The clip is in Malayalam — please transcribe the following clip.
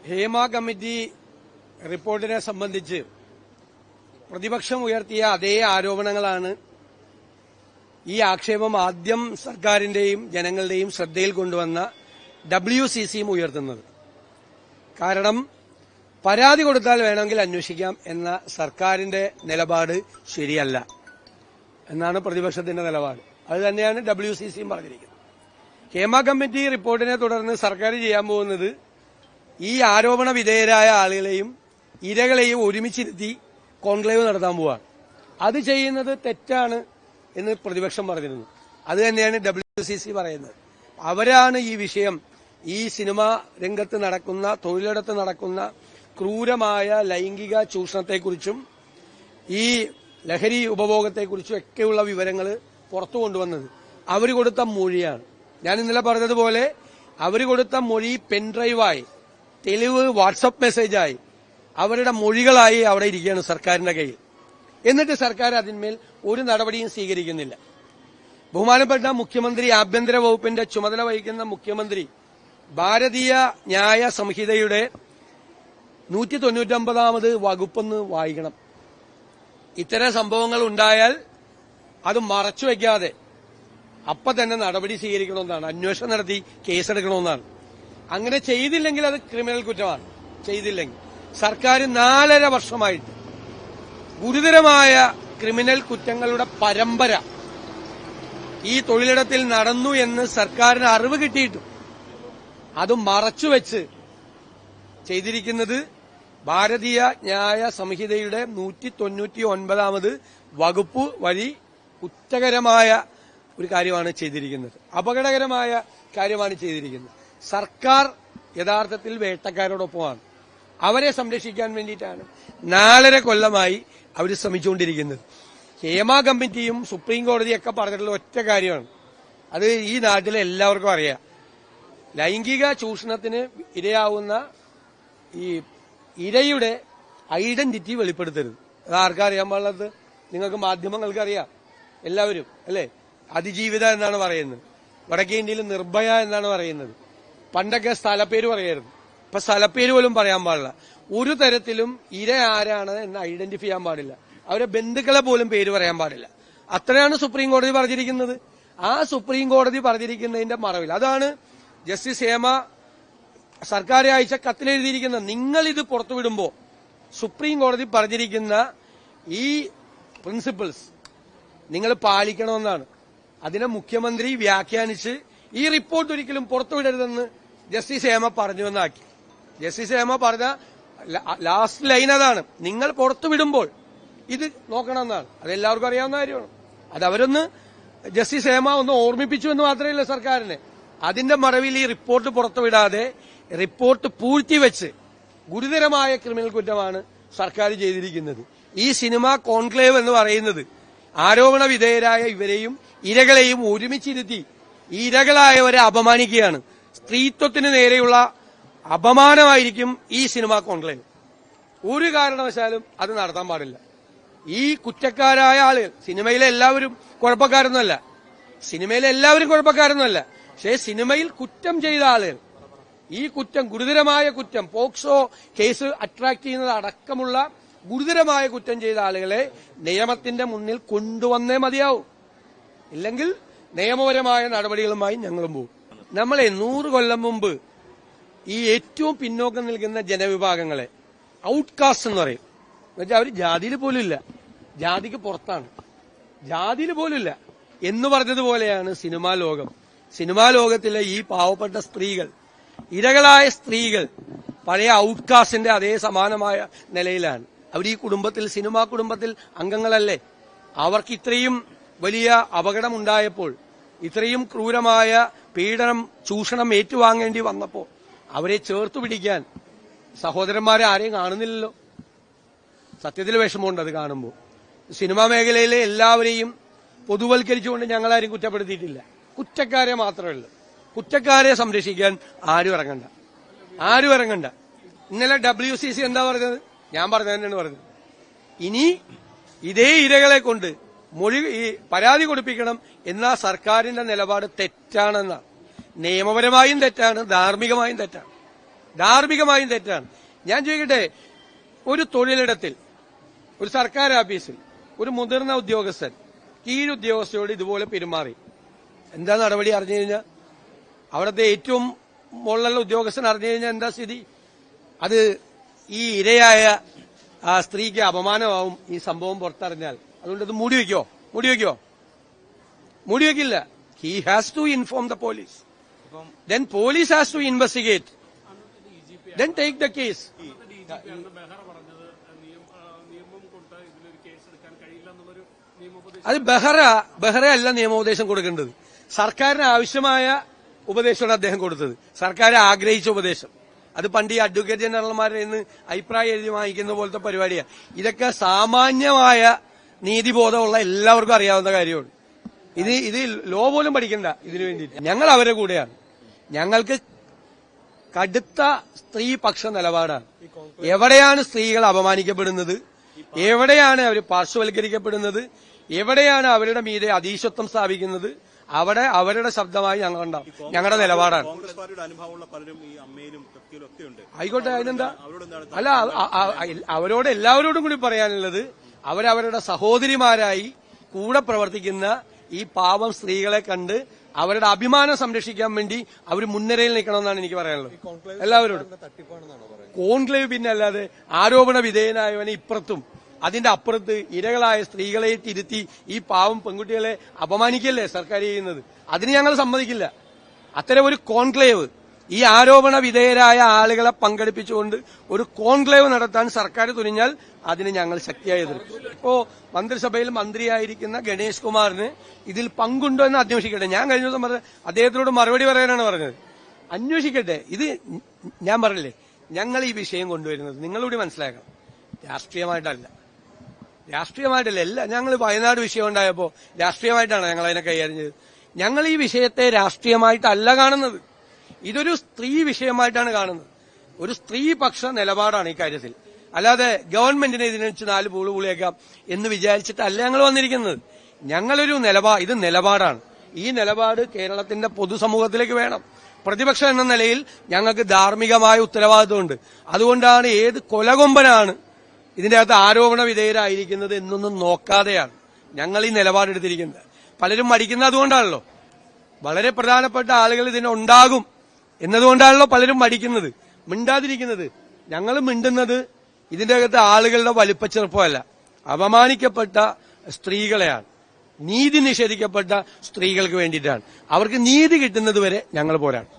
ഹേമ കമ്മിറ്റി റിപ്പോർട്ടിനെ സംബന്ധിച്ച് പ്രതിപക്ഷം ഉയർത്തിയ അതേ ആരോപണങ്ങളാണ് ഈ ആക്ഷേപം ആദ്യം സർക്കാരിന്റെയും ജനങ്ങളുടെയും ശ്രദ്ധയിൽ കൊണ്ടുവന്ന WCCയും ഉയർത്തുന്നത്. കാരണം പരാതി കൊടുത്താൽ വേണമെങ്കിൽ അന്വേഷിക്കാം എന്ന സർക്കാരിന്റെ നിലപാട് ശരിയല്ല എന്നാണ് പ്രതിപക്ഷത്തിന്റെ നിലപാട്. അത് തന്നെയാണ് WCCയും പറഞ്ഞിരിക്കുന്നത്. ഹേമ കമ്മിറ്റി റിപ്പോർട്ടിനെ തുടർന്ന് സർക്കാർ ചെയ്യാൻ പോകുന്നത് ഈ ആരോപണ വിധേയരായ ആളുകളെയും ഇരകളെയും ഒരുമിച്ചിരുത്തി കോൺക്ലേവ് നടത്താൻ പോവാണ്. അത് ചെയ്യുന്നത് തെറ്റാണ് എന്ന് പ്രതിപക്ഷം പറഞ്ഞിരുന്നു. അത് തന്നെയാണ് WCC പറയുന്നത്. അവരാണ് ഈ വിഷയം, ഈ സിനിമാ രംഗത്ത് നടക്കുന്ന, തൊഴിലിടത്ത് നടക്കുന്ന ക്രൂരമായ ലൈംഗിക ചൂഷണത്തെക്കുറിച്ചും ഈ ലഹരി ഉപഭോഗത്തെക്കുറിച്ചും ഒക്കെയുള്ള വിവരങ്ങൾ പുറത്തു കൊണ്ടുവന്നത്. അവർ കൊടുത്ത മൊഴിയാണ്. ഞാൻ ഇന്നലെ പറഞ്ഞതുപോലെ അവർ കൊടുത്ത മൊഴി പെൻഡ്രൈവായി, തെളിവ് വാട്സപ്പ് മെസ്സേജായി, അവരുടെ മൊഴികളായി അവിടെ ഇരിക്കുകയാണ് സർക്കാരിന്റെ കയ്യിൽ. എന്നിട്ട് സർക്കാർ അതിന്മേൽ ഒരു നടപടിയും സ്വീകരിക്കുന്നില്ല. ബഹുമാനപ്പെട്ട മുഖ്യമന്ത്രി, ആഭ്യന്തര വകുപ്പിന്റെ ചുമതല വഹിക്കുന്ന മുഖ്യമന്ത്രി ഭാരതീയ ന്യായ സംഹിതയുടെ 199ാമത് വകുപ്പൊന്ന് വായിക്കണം. ഇത്തരം സംഭവങ്ങൾ ഉണ്ടായാൽ അത് മറച്ചുവെക്കാതെ അപ്പൊ തന്നെ നടപടി സ്വീകരിക്കണമെന്നാണ്, അന്വേഷണം നടത്തി കേസെടുക്കണമെന്നാണ്. അങ്ങനെ ചെയ്തില്ലെങ്കിൽ അത് ക്രിമിനൽ കുറ്റമാണ്. ചെയ്തില്ലെങ്കിൽ സർക്കാർ 4.5 വർഷമായിട്ട് ഗുരുതരമായ ക്രിമിനൽ കുറ്റങ്ങളുടെ പരമ്പര ഈ തൊഴിലിടത്തിൽ നടന്നു എന്ന് സർക്കാരിന് അറിവ് കിട്ടിയിട്ടും അത് മറച്ചുവെച്ച് ചെയ്തിരിക്കുന്നത് ഭാരതീയ ന്യായ സംഹിതയുടെ 199ാമത് വകുപ്പ് വഴി കുറ്റകരമായ ഒരു കാര്യമാണ് ചെയ്തിരിക്കുന്നത്. അപകടകരമായ കാര്യമാണ് ചെയ്തിരിക്കുന്നത്. സർക്കാർ യഥാർത്ഥത്തിൽ വേട്ടക്കാരോടൊപ്പമാണ്. അവരെ സംരക്ഷിക്കാൻ വേണ്ടിയിട്ടാണ് 4.5 കൊല്ലമായി അവർ ശ്രമിച്ചുകൊണ്ടിരിക്കുന്നത്. ഹേമ കമ്മിറ്റിയും സുപ്രീം കോടതിയൊക്കെ പറഞ്ഞിട്ടുള്ള ഒറ്റ കാര്യമാണ്, അത് ഈ നാട്ടിലെ എല്ലാവർക്കും അറിയാം. ലൈംഗിക ചൂഷണത്തിന് ഇരയാവുന്ന ഈ ഇരയുടെ ഐഡന്റിറ്റി വെളിപ്പെടുത്തരുത്. അത് ആർക്കറിയാൻ പാടുള്ളത്? നിങ്ങൾക്ക് മാധ്യമങ്ങൾക്ക് അറിയാം, എല്ലാവരും അല്ലേ. അതിജീവിത എന്നാണ് പറയുന്നത്, വടക്കേ ഇന്ത്യയിൽ നിർഭയ എന്നാണ് പറയുന്നത്. പണ്ടൊക്കെ സ്ഥലപ്പേര് പറയായിരുന്നു, ഇപ്പൊ സ്ഥലപ്പേര് പോലും പറയാൻ പാടില്ല. ഒരു തരത്തിലും ഇര ആരാണ് എന്ന് ഐഡന്റിഫൈ ചെയ്യാൻ പാടില്ല. അവരെ ബന്ധുക്കളെ പോലും പേര് പറയാൻ പാടില്ല. അത്രയാണ് സുപ്രീം കോടതി പറഞ്ഞിരിക്കുന്നത്. ആ സുപ്രീം കോടതി പറഞ്ഞിരിക്കുന്നതിന്റെ മറവിൽ അതാണ് ജസ്റ്റിസ് ഹേമ സർക്കാരെ അയച്ച കത്തിലെഴുതിയിരിക്കുന്നത്. നിങ്ങൾ ഇത് പുറത്തുവിടുമ്പോൾ സുപ്രീം കോടതി പറഞ്ഞിരിക്കുന്ന ഈ പ്രിൻസിപ്പിൾസ് നിങ്ങൾ പാലിക്കണമെന്നാണ്. അതിനെ മുഖ്യമന്ത്രി വ്യാഖ്യാനിച്ച് ഈ റിപ്പോർട്ട് ഒരിക്കലും പുറത്തുവിടരുതെന്ന് ജസ്റ്റിസ് ഹേമ പറഞ്ഞുവെന്നാക്കി. ജസ്റ്റിസ് ഹേമ പറഞ്ഞ ലാസ്റ്റ് ലൈൻ അതാണ്, നിങ്ങൾ പുറത്തുവിടുമ്പോൾ ഇത് നോക്കണമെന്നാണ്. അതെല്ലാവർക്കും അറിയാവുന്ന കാര്യമാണ്. അത് അവരൊന്ന് ജസ്റ്റിസ് ഹേമ ഒന്ന് ഓർമ്മിപ്പിച്ചു എന്ന് മാത്രമല്ല സർക്കാരിനെ. അതിന്റെ മറവിൽ ഈ റിപ്പോർട്ട് പുറത്തുവിടാതെ റിപ്പോർട്ട് പൂഴ്ത്തിവെച്ച് ഗുരുതരമായ ക്രിമിനൽ കുറ്റമാണ് സർക്കാർ ചെയ്തിരിക്കുന്നത്. ഈ സിനിമ കോൺക്ലേവ് എന്ന് പറയുന്നത് ആരോപണ വിധേയരായ ഇവരെയും ഇരകളെയും ഒരുമിച്ചിരുത്തി ഈ ഇരകളായവരെ അപമാനിക്കുകയാണ്. സ്ത്രീത്വത്തിന് നേരെയുള്ള അപമാനമായിരിക്കും ഈ സിനിമ കോൺക്ലേവ്. ഒരു കാരണവശാലും അത് നടത്താൻ പാടില്ല. ഈ കുറ്റക്കാരായ ആളുകൾ, സിനിമയിലെ എല്ലാവരും കുഴപ്പക്കാരൊന്നുമല്ല, പക്ഷേ സിനിമയിൽ കുറ്റം ചെയ്ത ആളുകൾ, ഈ കുറ്റം ഗുരുതരമായ കുറ്റം, പോക്സോ കേസ് അട്രാക്ട് ചെയ്യുന്നത് അടക്കമുള്ള ഗുരുതരമായ കുറ്റം ചെയ്ത ആളുകളെ നിയമത്തിന്റെ മുന്നിൽ കൊണ്ടുവന്നേ മതിയാവും. ഇല്ലെങ്കിൽ നിയമപരമായ നടപടികളുമായി ഞങ്ങളും പോകും. നമ്മളെ 100 കൊല്ലം മുമ്പ് ഈ ഏറ്റവും പിന്നോക്കം നിൽക്കുന്ന ജനവിഭാഗങ്ങളെ ഔട്ട്കാസ്റ്റ് എന്ന് പറയും. എന്നുവെച്ചാൽ അവർ ജാതിയിൽ പോലും ഇല്ല, ജാതിക്ക് പുറത്താണ്, ജാതിയിൽ പോലും ഇല്ല എന്ന് പറഞ്ഞതുപോലെയാണ് സിനിമാ ലോകം. സിനിമാ ലോകത്തിലെ ഈ പാവപ്പെട്ട സ്ത്രീകൾ, ഇരകളായ സ്ത്രീകൾ പഴയ ഔട്ട്കാസ്റ്റിന്റെ അതേ സമാനമായ നിലയിലാണ്. അവർ ഈ കുടുംബത്തിൽ, സിനിമാ കുടുംബത്തിൽ അംഗങ്ങളല്ലേ. അവർക്ക് ഇത്രയും വലിയ അപകടമുണ്ടായപ്പോൾ, ഇത്രയും ക്രൂരമായ പീഡനം, ചൂഷണം ഏറ്റുവാങ്ങേണ്ടി വന്നപ്പോൾ അവരെ ചേർത്തു പിടിക്കാൻ സഹോദരന്മാരെ ആരെയും കാണുന്നില്ലല്ലോ. സത്യത്തിൽ വിഷമമുണ്ട് അത് കാണുമ്പോൾ. സിനിമാ മേഖലയിലെ എല്ലാവരെയും പൊതുവൽക്കരിച്ചുകൊണ്ട് ഞങ്ങളാരും കുറ്റപ്പെടുത്തിയിട്ടില്ല. കുറ്റക്കാരെ മാത്രമേ ഉള്ളൂ. കുറ്റക്കാരെ സംരക്ഷിക്കാൻ ആരും ഇറങ്ങണ്ട. ഇന്നലെ WCC എന്താ പറഞ്ഞത്? ഞാൻ പറഞ്ഞത് തന്നെയാണ് പറഞ്ഞത്. ഇനി ഇതേ ഇരകളെ കൊണ്ട് പരാതി കൊടുപ്പിക്കണം എന്ന സർക്കാരിന്റെ നിലപാട് തെറ്റാണെന്നാണ്. നിയമപരമായും തെറ്റാണ്, ധാർമ്മികമായും തെറ്റാണ്. ധാർമ്മികമായും തെറ്റാണ്. ഞാൻ ചോദിക്കട്ടെ, ഒരു തൊഴിലിടത്തിൽ, ഒരു സർക്കാർ ഓഫീസിൽ ഒരു മുതിർന്ന ഉദ്യോഗസ്ഥൻ കീഴുദ്യോഗസ്ഥയോട് ഇതുപോലെ പെരുമാറി, എന്താ നടപടി അറിഞ്ഞു കഴിഞ്ഞാൽ? അവിടുത്തെ ഏറ്റവും മുകളിലുള്ള ഉദ്യോഗസ്ഥൻ അറിഞ്ഞു കഴിഞ്ഞാൽ എന്താ സ്ഥിതി? അത് ഈ ഇരയായ ആ സ്ത്രീക്ക് അപമാനമാവും ഈ സംഭവം പുറത്തറിഞ്ഞാൽ. അതുകൊണ്ട് അത് മൂടിവെക്കില്ല. He has to inform the police, then police has to investigate, then take the case. അത് ബെഹ്റ അല്ല നിയമോപദേശം കൊടുക്കേണ്ടത്. സർക്കാരിന് ആവശ്യമായ ഉപദേശമാണ് അദ്ദേഹം കൊടുത്തത്, സർക്കാർ ആഗ്രഹിച്ച ഉപദേശം. അത് പണ്ട് ഈ അഡ്വക്കേറ്റ് ജനറൽമാരെ ഇന്ന് അഭിപ്രായം എഴുതി വാങ്ങിക്കുന്ന പോലത്തെ പരിപാടിയാണ്. ഇതൊക്കെ സാമാന്യമായ നീതിബോധമുള്ള എല്ലാവർക്കും അറിയാവുന്ന കാര്യമാണ്. ഇത് ലോ പോലും പഠിക്കണ്ട ഇതിനു വേണ്ടിയിട്ട്. ഞങ്ങൾ അവരുടെ കൂടെയാണ്. ഞങ്ങൾക്ക് കടുത്ത സ്ത്രീപക്ഷ നിലപാടാണ്. എവിടെയാണ് സ്ത്രീകൾ അപമാനിക്കപ്പെടുന്നത്, എവിടെയാണ് അവർ പാർശ്വവൽക്കരിക്കപ്പെടുന്നത്, എവിടെയാണ് അവരുടെ മീതെ അധീശത്വം സ്ഥാപിക്കുന്നത്, അവിടെ അവരുടെ ശബ്ദമായി ഞങ്ങളുണ്ടാവും. ഞങ്ങളുടെ നിലപാടാണ്. ആയിക്കോട്ടെ, അതിനെന്താ? അല്ല, അവരോട് എല്ലാവരോടും കൂടി പറയാനുള്ളത്, അവരവരുടെ സഹോദരിമാരായി കൂടെ പ്രവർത്തിക്കുന്ന ഈ പാവം സ്ത്രീകളെ കണ്ട് അവരുടെ അഭിമാനം സംരക്ഷിക്കാൻ വേണ്ടി അവർ മുൻനിരയിൽ നിൽക്കണമെന്നാണ് എനിക്ക് പറയാനുള്ളത്. എല്ലാവരോടും. കോൺക്ലേവ് പിന്നെ അല്ലാതെ ആരോപണ വിധേയനായവനെ ഇപ്പുറത്തും അതിന്റെ അപ്പുറത്ത് ഇരകളായ സ്ത്രീകളെ തിരുത്തി ഈ പാവം പെൺകുട്ടികളെ അപമാനിക്കല്ലേ സർക്കാർ ചെയ്യുന്നത്? അതിന് ഞങ്ങൾ സമ്മതിക്കില്ല. അത്തരം ഒരു കോൺക്ലേവ്, ഈ ആരോപണ വിധേയരായ ആളുകളെ പങ്കെടുപ്പിച്ചുകൊണ്ട് ഒരു കോൺക്ലേവ് നടത്താൻ സർക്കാർ തുനിഞ്ഞാൽ അതിന് ഞങ്ങൾ ശക്തിയായി എതിർക്കും. ഇപ്പോ മന്ത്രിസഭയിൽ മന്ത്രിയായിരിക്കുന്ന ഗണേഷ് കുമാറിന് ഇതിൽ പങ്കുണ്ടോ എന്ന് അന്വേഷിക്കട്ടെ. ഞാൻ കഴിഞ്ഞ ദിവസം പറഞ്ഞ അദ്ദേഹത്തിനോട് മറുപടി പറയാനാണ് പറഞ്ഞത്. അന്വേഷിക്കട്ടെ. ഇത് ഞാൻ പറഞ്ഞില്ലേ, ഞങ്ങൾ ഈ വിഷയം കൊണ്ടുവരുന്നത് നിങ്ങളൂടി മനസ്സിലാക്കണം, രാഷ്ട്രീയമായിട്ടല്ല. ഞങ്ങൾ വയനാട് വിഷയം ഉണ്ടായപ്പോ രാഷ്ട്രീയമായിട്ടാണ് ഞങ്ങൾ അതിനെ കൈകാര്യം ചെയ്തത്. ഞങ്ങൾ ഈ വിഷയത്തെ രാഷ്ട്രീയമായിട്ടല്ല കാണുന്നത്. ഇതൊരു സ്ത്രീ വിഷയമായിട്ടാണ് കാണുന്നത്. ഒരു സ്ത്രീപക്ഷ നിലപാടാണ് ഈ കാര്യത്തിൽ. അല്ലാതെ ഗവൺമെന്റിനെ ഇതിനനുസരിച്ച് 4 പൂളിയേക്കാം എന്ന് വിചാരിച്ചിട്ടല്ല ഞങ്ങൾ വന്നിരിക്കുന്നത്. ഞങ്ങളൊരു ഇത് നിലപാടാണ്. ഈ നിലപാട് കേരളത്തിന്റെ പൊതുസമൂഹത്തിലേക്ക് വേണം. പ്രതിപക്ഷം എന്ന നിലയിൽ ഞങ്ങൾക്ക് ധാർമ്മികമായ ഉത്തരവാദിത്വമുണ്ട്. അതുകൊണ്ടാണ് ഏത് കൊലകൊമ്പനാണ് ഇതിന്റെ അകത്ത് ആരോപണ വിധേയരായിരിക്കുന്നത് എന്നൊന്നും നോക്കാതെയാണ് ഞങ്ങൾ ഈ നിലപാടെടുത്തിരിക്കുന്നത്. പലരും മടിക്കുന്നത് അതുകൊണ്ടാണല്ലോ. വളരെ പ്രധാനപ്പെട്ട ആളുകൾ ഇതിനുണ്ടാകും എന്നതുകൊണ്ടാണല്ലോ പലരും മടിക്കുന്നത്, മിണ്ടാതിരിക്കുന്നത്. ഞങ്ങൾ മിണ്ടുന്നത് ഇതിന്റെ അകത്ത് ആളുകളുടെ വലിപ്പച്ചെറുപ്പമല്ല, അപമാനിക്കപ്പെട്ട സ്ത്രീകളെയാണ്, നീതി നിഷേധിക്കപ്പെട്ട സ്ത്രീകൾക്ക് വേണ്ടിയിട്ടാണ്. അവർക്ക് നീതി കിട്ടുന്നത് വരെ ഞങ്ങൾ പോരാടും.